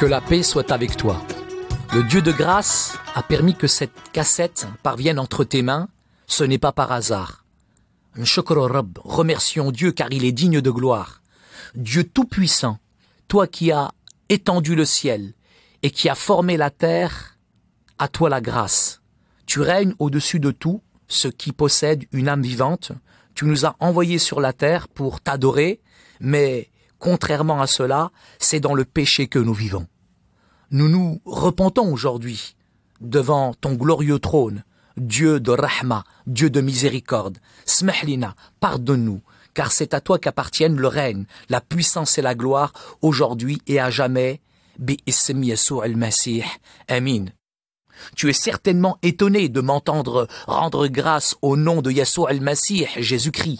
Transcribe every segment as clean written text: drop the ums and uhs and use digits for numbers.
Que la paix soit avec toi. Le Dieu de grâce a permis que cette cassette parvienne entre tes mains. Ce n'est pas par hasard. Shukr Rabb, remercions Dieu car il est digne de gloire. Dieu tout-puissant, toi qui as étendu le ciel et qui as formé la terre, à toi la grâce. Tu règnes au-dessus de tout ce qui possède une âme vivante. Tu nous as envoyés sur la terre pour t'adorer, mais contrairement à cela, c'est dans le péché que nous vivons. Nous nous repentons aujourd'hui devant ton glorieux trône, Dieu de Rahma, Dieu de miséricorde. Smahlina, pardonne-nous, car c'est à toi qu'appartiennent le règne, la puissance et la gloire, aujourd'hui et à jamais. Bi ism Yesou al-Masih. Amin. Tu es certainement étonné de m'entendre rendre grâce au nom de Yesou al-Masih, Jésus-Christ.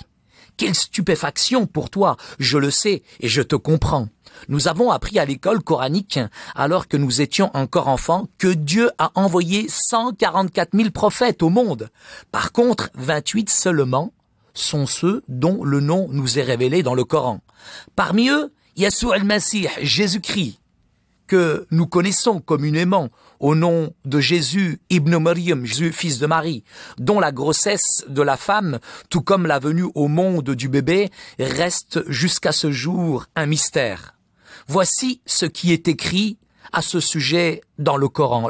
Quelle stupéfaction pour toi, je le sais et je te comprends. Nous avons appris à l'école coranique, alors que nous étions encore enfants, que Dieu a envoyé 144 000 prophètes au monde. Par contre, 28 seulement sont ceux dont le nom nous est révélé dans le Coran. Parmi eux, Yesou al-Masih, Jésus-Christ, que nous connaissons communément au nom de Jésus, Ibn Maryam, Jésus, fils de Marie, dont la grossesse de la femme, tout comme la venue au monde du bébé, reste jusqu'à ce jour un mystère. Voici ce qui est écrit à ce sujet dans le Coran,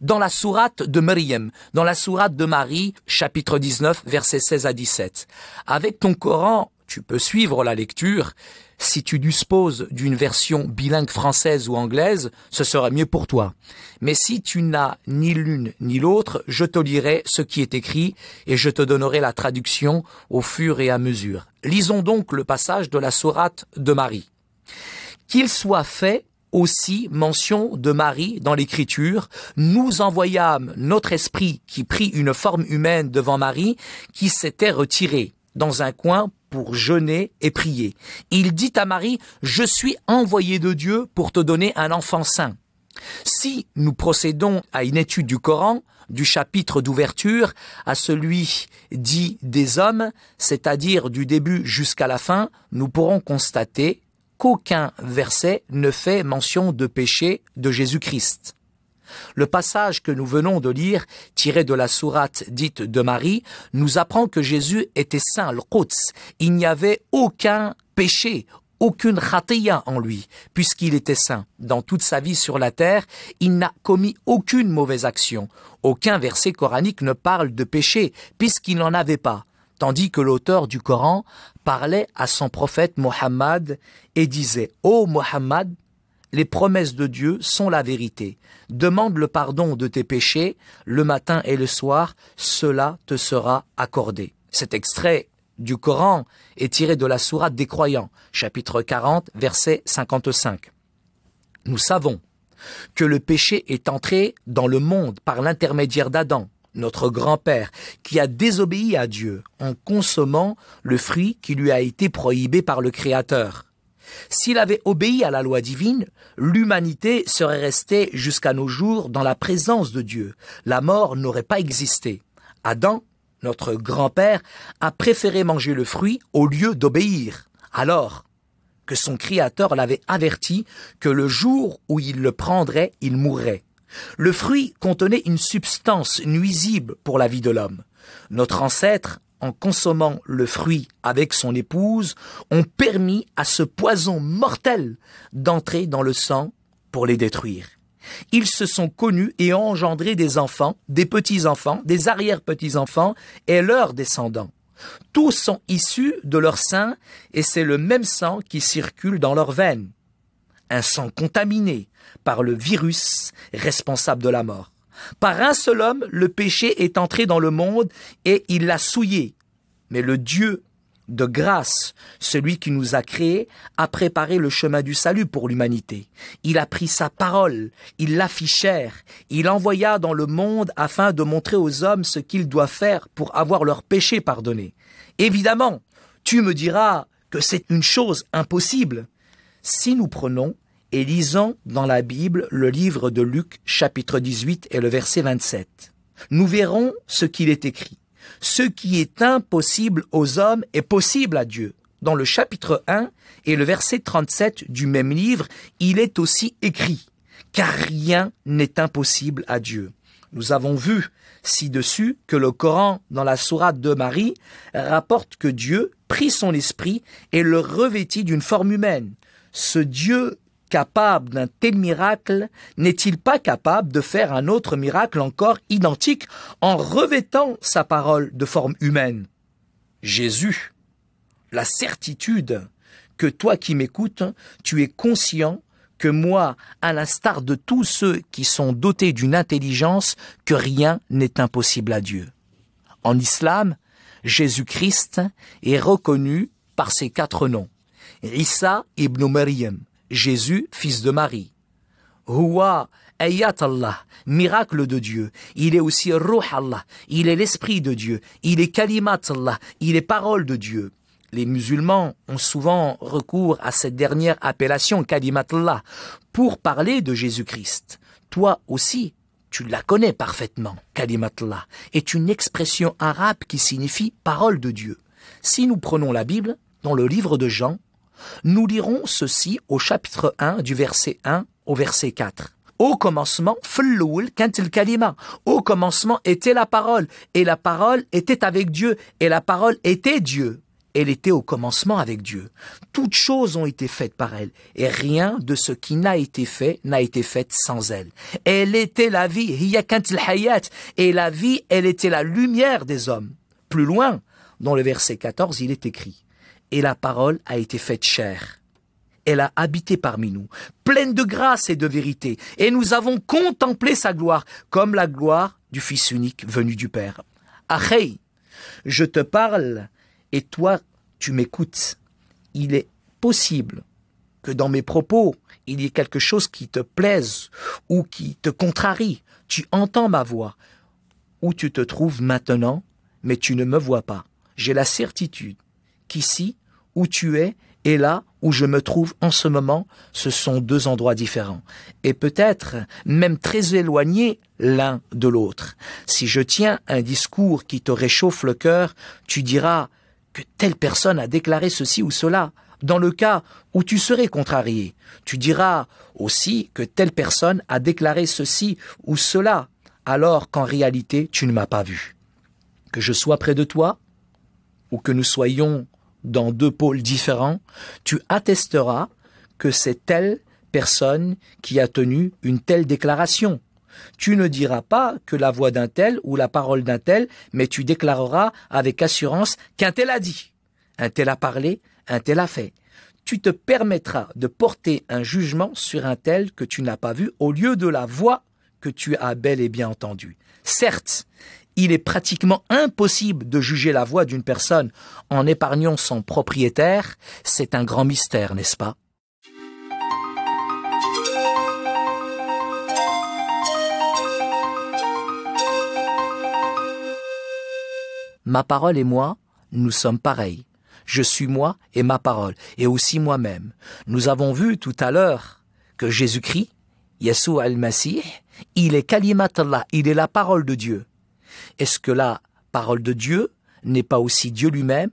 dans la sourate de Maryam, dans la sourate de Marie, chapitre 19, versets 16 à 17. Avec ton Coran, tu peux suivre la lecture. Si tu disposes d'une version bilingue française ou anglaise, ce sera mieux pour toi. Mais si tu n'as ni l'une ni l'autre, je te lirai ce qui est écrit et je te donnerai la traduction au fur et à mesure. Lisons donc le passage de la sourate de Marie. Qu'il soit fait aussi mention de Marie dans l'Écriture, nous envoyâmes notre esprit qui prit une forme humaine devant Marie, qui s'était retirée dans un coin pour jeûner et prier. Il dit à Marie, « Je suis envoyé de Dieu pour te donner un enfant saint. » Si nous procédons à une étude du Coran, du chapitre d'ouverture à celui dit des hommes, c'est-à-dire du début jusqu'à la fin, nous pourrons constater qu'aucun verset ne fait mention de péché de Jésus-Christ. Le passage que nous venons de lire, tiré de la sourate dite de Marie, nous apprend que Jésus était saint, le Quds. Il n'y avait aucun péché, aucune khatiya en lui, puisqu'il était saint. Dans toute sa vie sur la terre, il n'a commis aucune mauvaise action. Aucun verset coranique ne parle de péché, puisqu'il n'en avait pas. Tandis que l'auteur du Coran parlait à son prophète Mohammed et disait « Ô Mohammed, les promesses de Dieu sont la vérité. Demande le pardon de tes péchés, le matin et le soir, cela te sera accordé. » Cet extrait du Coran est tiré de la sourate des croyants, chapitre 40, verset 55. Nous savons que le péché est entré dans le monde par l'intermédiaire d'Adam, notre grand-père, qui a désobéi à Dieu en consommant le fruit qui lui a été prohibé par le Créateur. S'il avait obéi à la loi divine, l'humanité serait restée jusqu'à nos jours dans la présence de Dieu. La mort n'aurait pas existé. Adam, notre grand-père, a préféré manger le fruit au lieu d'obéir, alors que son Créateur l'avait averti que le jour où il le prendrait, il mourrait. Le fruit contenait une substance nuisible pour la vie de l'homme. Notre ancêtre, en consommant le fruit avec son épouse, ont permis à ce poison mortel d'entrer dans le sang pour les détruire. Ils se sont connus et ont engendré des enfants, des petits-enfants, des arrière-petits-enfants et leurs descendants. Tous sont issus de leur sein et c'est le même sang qui circule dans leurs veines. Un sang contaminé par le virus responsable de la mort. Par un seul homme, le péché est entré dans le monde et il l'a souillé. Mais le Dieu de grâce, celui qui nous a créés, a préparé le chemin du salut pour l'humanité. Il a pris sa parole, il l'affichèrent, il envoya dans le monde afin de montrer aux hommes ce qu'ils doivent faire pour avoir leurs péchés pardonnés. Évidemment, tu me diras que c'est une chose impossible. Si nous prenons et lisons dans la Bible le livre de Luc, chapitre 18 et le verset 27. Nous verrons ce qu'il est écrit. Ce qui est impossible aux hommes est possible à Dieu. dans le chapitre 1 et le verset 37 du même livre, il est aussi écrit « Car rien n'est impossible à Dieu ». Nous avons vu ci-dessus que le Coran, dans la sourate de Marie, rapporte que Dieu prit son esprit et le revêtit d'une forme humaine. Ce Dieu capable d'un tel miracle, n'est-il pas capable de faire un autre miracle encore identique en revêtant sa parole de forme humaine? Jésus, la certitude que toi qui m'écoutes, tu es conscient que moi, à l'instar de tous ceux qui sont dotés d'une intelligence, que rien n'est impossible à Dieu. En islam, Jésus-Christ est reconnu par ses 4 noms. Isa ibn Maryam, Jésus, fils de Marie. Huwa ayat Allah, miracle de Dieu. Il est aussi Ruh Allah, il est l'esprit de Dieu. Il est Kalimat Allah, il est parole de Dieu. Les musulmans ont souvent recours à cette dernière appellation, Kalimat Allah, pour parler de Jésus-Christ. Toi aussi, tu la connais parfaitement. Kalimat Allah est une expression arabe qui signifie parole de Dieu. Si nous prenons la Bible, dans le livre de Jean, nous lirons ceci au chapitre 1 du verset 1 au verset 4. Au commencement, Falloul kantil kalima. Au commencement était la parole, et la parole était avec Dieu, et la parole était Dieu. Elle était au commencement avec Dieu. Toutes choses ont été faites par elle, et rien de ce qui n'a été fait sans elle. Elle était la vie, hiya kantil hayat, et la vie, elle était la lumière des hommes. Plus loin, dans le verset 14, il est écrit: et la parole a été faite chair. Elle a habité parmi nous, pleine de grâce et de vérité, et nous avons contemplé sa gloire, comme la gloire du Fils unique venu du Père. Achei, je te parle, et toi, tu m'écoutes. Il est possible que dans mes propos, il y ait quelque chose qui te plaise ou qui te contrarie. Tu entends ma voix, où tu te trouves maintenant, mais tu ne me vois pas. J'ai la certitude qu'ici, où tu es, et là où je me trouve en ce moment, ce sont 2 endroits différents, et peut-être même très éloignés l'un de l'autre. Si je tiens un discours qui te réchauffe le cœur, tu diras que telle personne a déclaré ceci ou cela. Dans le cas où tu serais contrarié, tu diras aussi que telle personne a déclaré ceci ou cela, alors qu'en réalité, tu ne m'as pas vu. Que je sois près de toi, ou que nous soyons dans 2 pôles différents, tu attesteras que c'est telle personne qui a tenu une telle déclaration. Tu ne diras pas que la voix d'un tel ou la parole d'un tel, mais tu déclareras avec assurance qu'un tel a dit, un tel a parlé, un tel a fait. Tu te permettras de porter un jugement sur un tel que tu n'as pas vu au lieu de la voix que tu as bel et bien entendue. Certes, il est pratiquement impossible de juger la voix d'une personne en épargnant son propriétaire. C'est un grand mystère, n'est-ce pas? Ma parole et moi, nous sommes pareils. Je suis moi et ma parole, et aussi moi-même. Nous avons vu tout à l'heure que Jésus-Christ, Yeshua al-Masih, il est Kalimat Allah, il est la parole de Dieu. Est-ce que la parole de Dieu n'est pas aussi Dieu lui-même?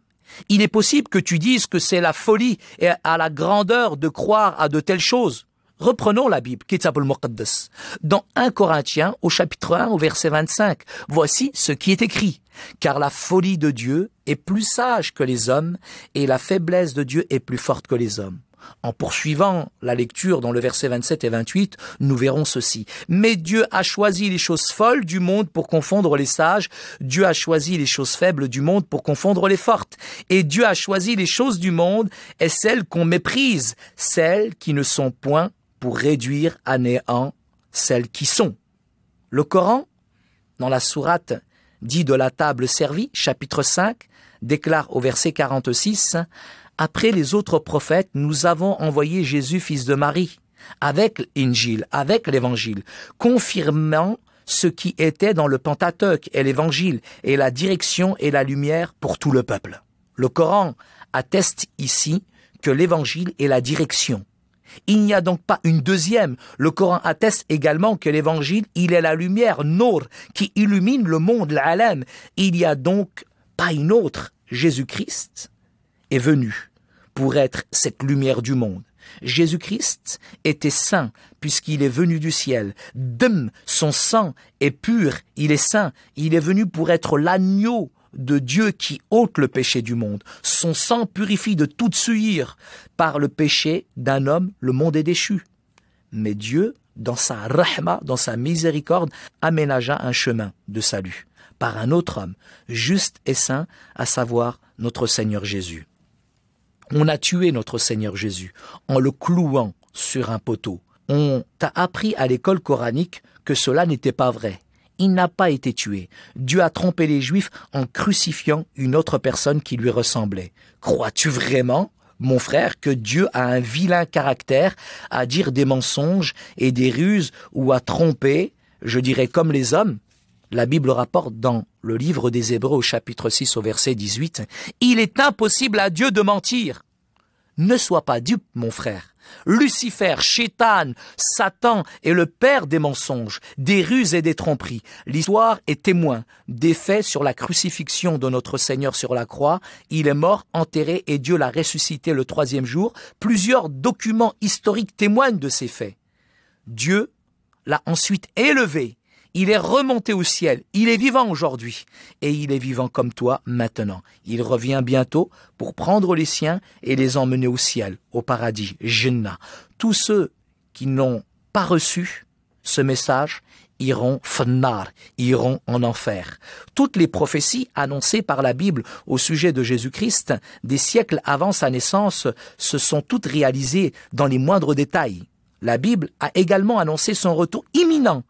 Il est possible que tu dises que c'est la folie et à la grandeur de croire à de telles choses. Reprenons la Bible, Kitab al-Muqaddas. Dans 1 Corinthiens, au chapitre 1, au verset 25, voici ce qui est écrit. Car la folie de Dieu est plus sage que les hommes, et la faiblesse de Dieu est plus forte que les hommes. En poursuivant la lecture dans le verset 27 et 28, nous verrons ceci. Mais Dieu a choisi les choses folles du monde pour confondre les sages. Dieu a choisi les choses faibles du monde pour confondre les fortes. Et Dieu a choisi les choses du monde et celles qu'on méprise, celles qui ne sont point, pour réduire à néant celles qui sont. Le Coran, dans la sourate dit de la table servie, chapitre 5, déclare au verset 46, « Après les autres prophètes, nous avons envoyé Jésus, fils de Marie, avec l'Injil, avec l'Évangile, confirmant ce qui était dans le Pentateuque et l'Évangile, et la direction et la lumière pour tout le peuple. » Le Coran atteste ici que l'Évangile est la direction. Il n'y a donc pas une deuxième. Le Coran atteste également que l'Évangile, il est la lumière, Nour, qui illumine le monde, l'Alam. Il n'y a donc pas une autre. Jésus-Christ est venu pour être cette lumière du monde. Jésus-Christ était saint puisqu'il est venu du ciel. Son sang est pur, il est saint. Il est venu pour être l'agneau de Dieu qui ôte le péché du monde. Son sang purifie de toute souillure. Par le péché d'un homme, le monde est déchu. Mais Dieu, dans sa rahma, dans sa miséricorde, aménagea un chemin de salut par un autre homme, juste et saint, à savoir notre Seigneur Jésus. On a tué notre Seigneur Jésus en le clouant sur un poteau. On t'a appris à l'école coranique que cela n'était pas vrai. Il n'a pas été tué. Dieu a trompé les Juifs en crucifiant une autre personne qui lui ressemblait. Crois-tu vraiment, mon frère, que Dieu a un vilain caractère à dire des mensonges et des ruses ou à tromper, je dirais comme les hommes? La Bible rapporte dans le livre des Hébreux au chapitre 6 au verset 18, « Il est impossible à Dieu de mentir. » Ne sois pas dupe, mon frère. Lucifer, Chétan, Satan est le père des mensonges, des ruses et des tromperies. L'histoire est témoin des faits sur la crucifixion de notre Seigneur sur la croix. Il est mort, enterré et Dieu l'a ressuscité le 3e jour. Plusieurs documents historiques témoignent de ces faits. Dieu l'a ensuite élevé. Il est remonté au ciel, il est vivant aujourd'hui, et il est vivant comme toi maintenant. Il revient bientôt pour prendre les siens et les emmener au ciel, au paradis, Jannah. Tous ceux qui n'ont pas reçu ce message iront fannar, iront en enfer. Toutes les prophéties annoncées par la Bible au sujet de Jésus-Christ, des siècles avant sa naissance, se sont toutes réalisées dans les moindres détails. La Bible a également annoncé son retour imminent,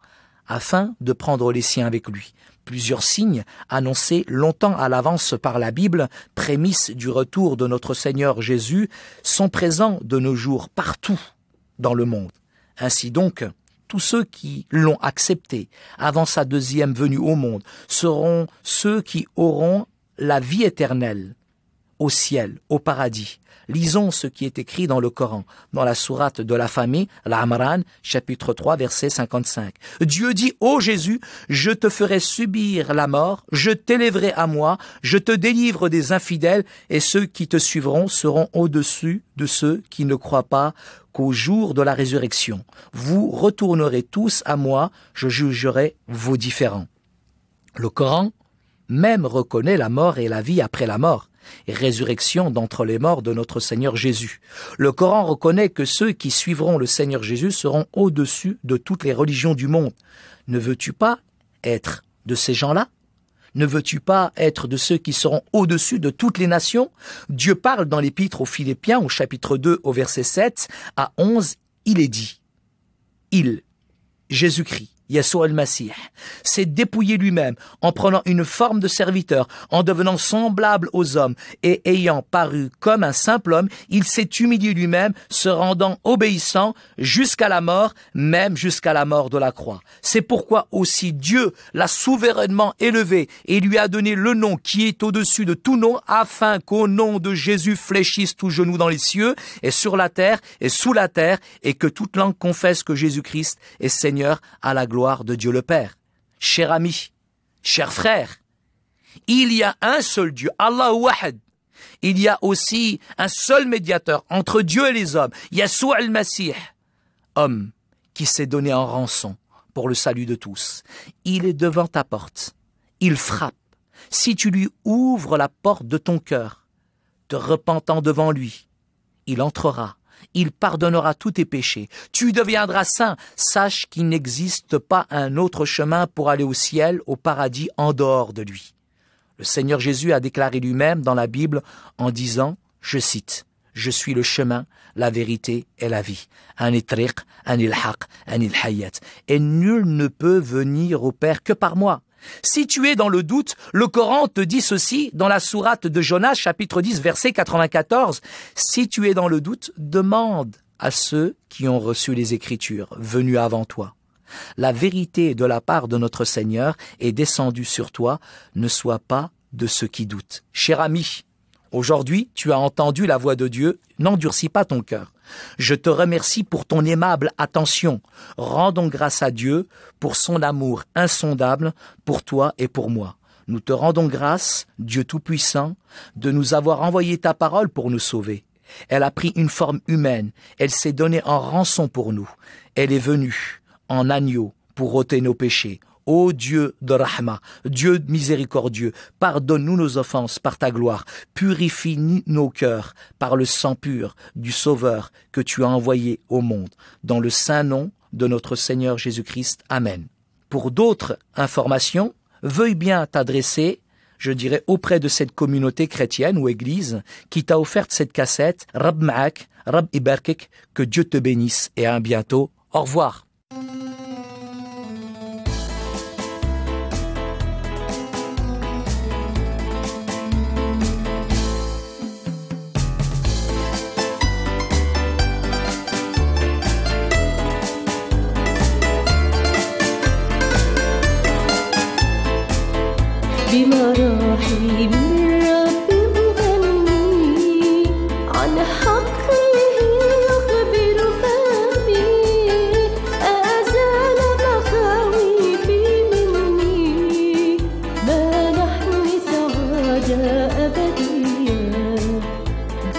afin de prendre les siens avec lui. Plusieurs signes annoncés longtemps à l'avance par la Bible, prémices du retour de notre Seigneur Jésus, sont présents de nos jours partout dans le monde. Ainsi donc, tous ceux qui l'ont accepté avant sa deuxième venue au monde seront ceux qui auront la vie éternelle au ciel, au paradis. Lisons ce qui est écrit dans le Coran, dans la sourate de la famille, l'Amran, chapitre 3, verset 55. Dieu dit, ô Jésus, je te ferai subir la mort, je t'élèverai à moi, je te délivre des infidèles, et ceux qui te suivront seront au-dessus de ceux qui ne croient pas qu'au jour de la résurrection. Vous retournerez tous à moi, je jugerai vos différends. Le Coran même reconnaît la mort et la vie après la mort, et résurrection d'entre les morts de notre Seigneur Jésus. Le Coran reconnaît que ceux qui suivront le Seigneur Jésus seront au-dessus de toutes les religions du monde. Ne veux-tu pas être de ces gens-là? Ne veux-tu pas être de ceux qui seront au-dessus de toutes les nations? Dieu parle dans l'Épître aux Philippiens, au chapitre 2, au verset 7 à 11, il est dit, Jésus-Christ, Yeshua al-Masih, s'est dépouillé lui-même en prenant une forme de serviteur, en devenant semblable aux hommes et ayant paru comme un simple homme, il s'est humilié lui-même, se rendant obéissant jusqu'à la mort, même jusqu'à la mort de la croix. C'est pourquoi aussi Dieu l'a souverainement élevé et lui a donné le nom qui est au-dessus de tout nom, afin qu'au nom de Jésus fléchisse tout genou dans les cieux et sur la terre et sous la terre, et que toute langue confesse que Jésus-Christ est Seigneur à la gloire de Dieu le Père. Cher ami, cher frère, il y a un seul Dieu, Allah Wahad. Il y a aussi un seul médiateur entre Dieu et les hommes, Yeshua al-Masih, homme qui s'est donné en rançon pour le salut de tous. Il est devant ta porte, il frappe. Si tu lui ouvres la porte de ton cœur, te repentant devant lui, il entrera. Il pardonnera tous tes péchés. Tu deviendras saint. Sache qu'il n'existe pas un autre chemin pour aller au ciel, au paradis, en dehors de lui. Le Seigneur Jésus a déclaré lui-même dans la Bible en disant, je cite, « Je suis le chemin, la vérité et la vie. Et nul ne peut venir au Père que par moi. » Si tu es dans le doute, le Coran te dit ceci dans la sourate de Jonas, chapitre 10, verset 94. Si tu es dans le doute, demande à ceux qui ont reçu les Écritures, venus avant toi. La vérité de la part de notre Seigneur est descendue sur toi, ne sois pas de ceux qui doutent. Cher ami, aujourd'hui, tu as entendu la voix de Dieu, n'endurcis pas ton cœur. Je te remercie pour ton aimable attention. Rendons grâce à Dieu pour son amour insondable pour toi et pour moi. Nous te rendons grâce, Dieu Tout-Puissant, de nous avoir envoyé ta parole pour nous sauver. Elle a pris une forme humaine. Elle s'est donnée en rançon pour nous. Elle est venue en agneau pour ôter nos péchés. Ô Dieu de Rahma, Dieu miséricordieux, pardonne-nous nos offenses par ta gloire, purifie nos cœurs par le sang pur du Sauveur que tu as envoyé au monde, dans le saint nom de notre Seigneur Jésus-Christ. Amen. Pour d'autres informations, veuille bien t'adresser, je dirais, auprès de cette communauté chrétienne ou église qui t'a offert cette cassette. Rab Ma'ak, Rab Ibarkik, que Dieu te bénisse et à bientôt. Au revoir. بمراحم الرب أغني عن حقه يخبر فمي أزال مخاوفي مني منحني سعادة أبدية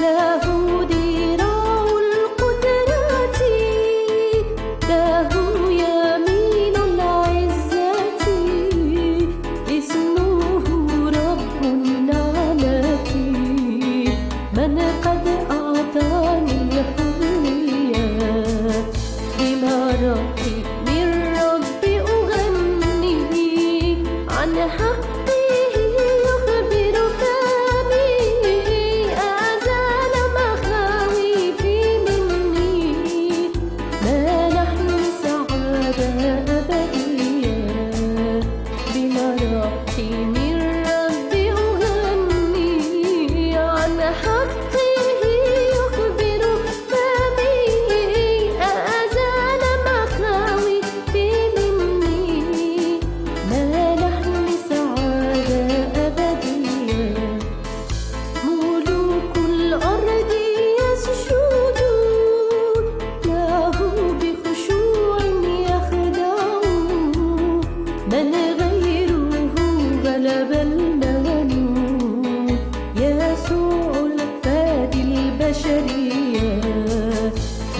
له ذراع القدرة له يمين العزة اسمه من قد أعطاني الحرية بمراحم الرب أغني عن حقه يخبر فمي أزال مخاوفي مني منحني سعادة أبدية بمراحم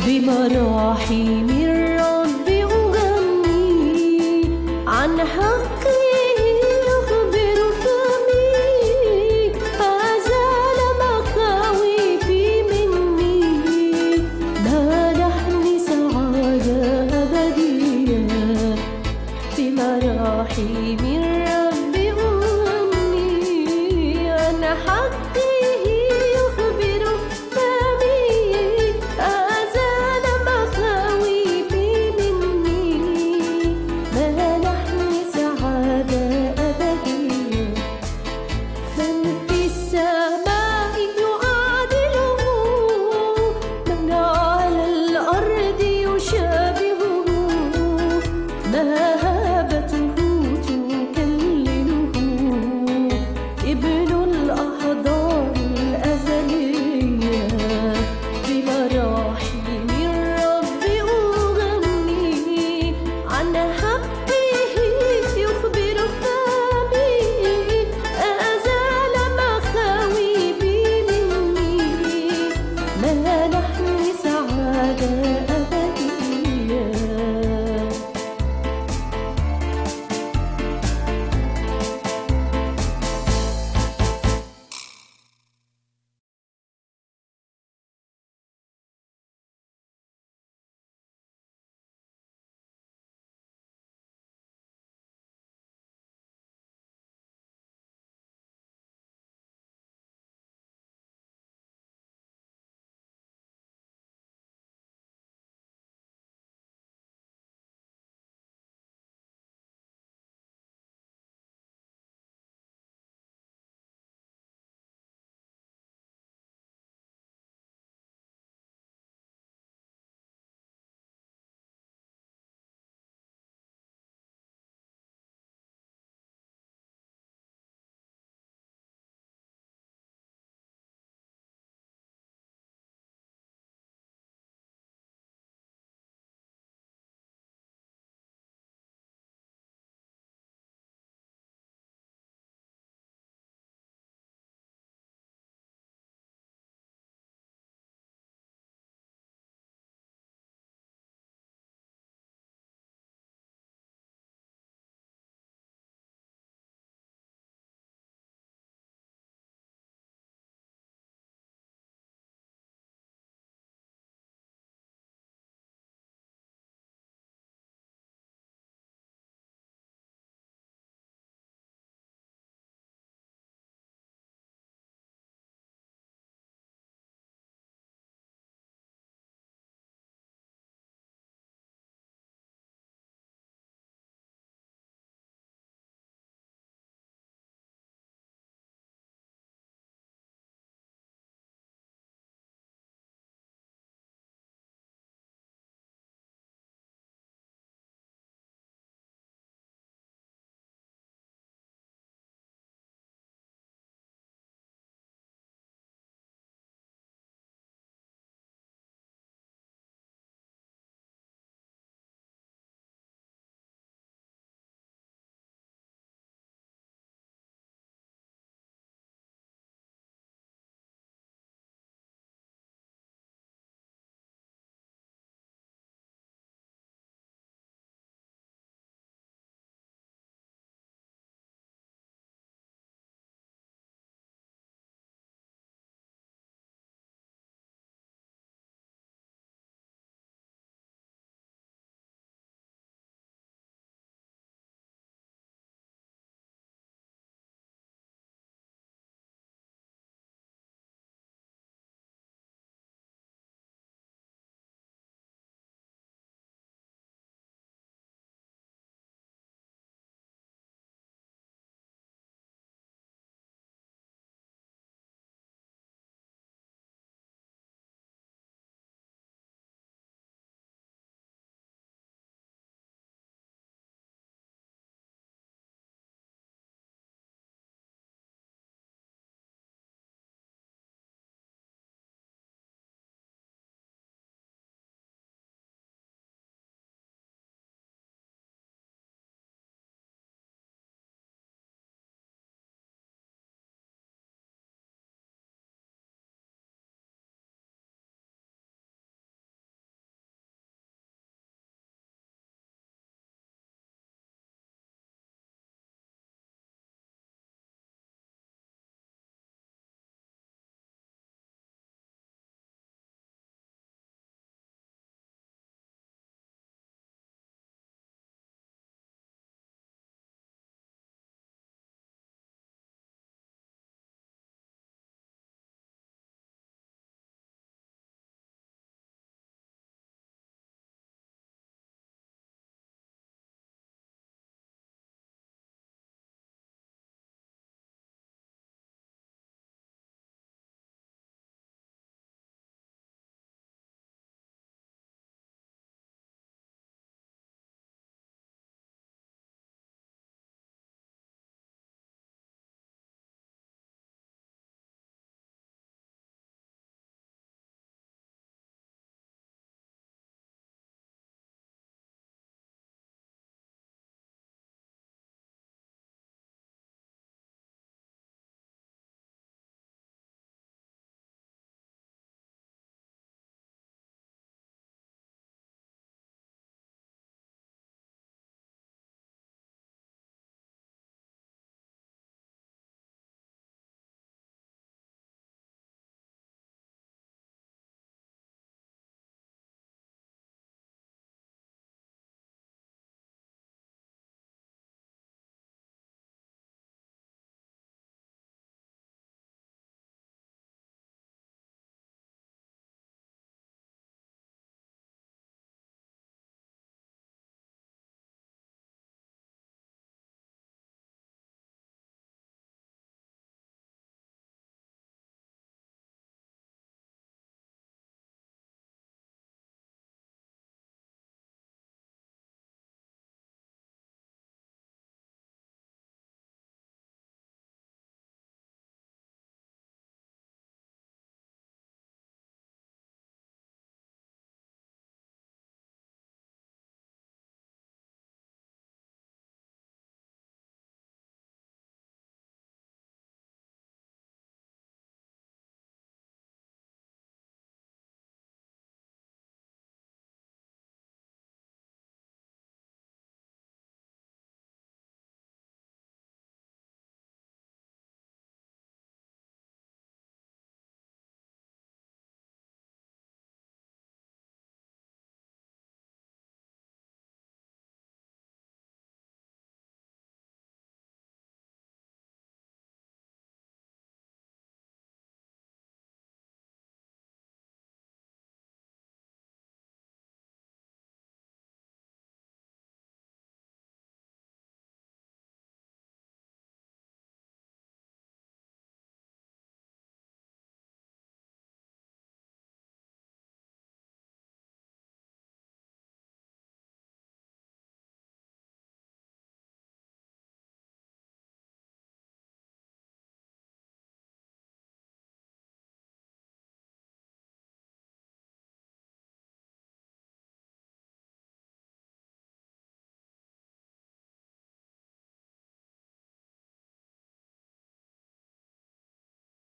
بمراحم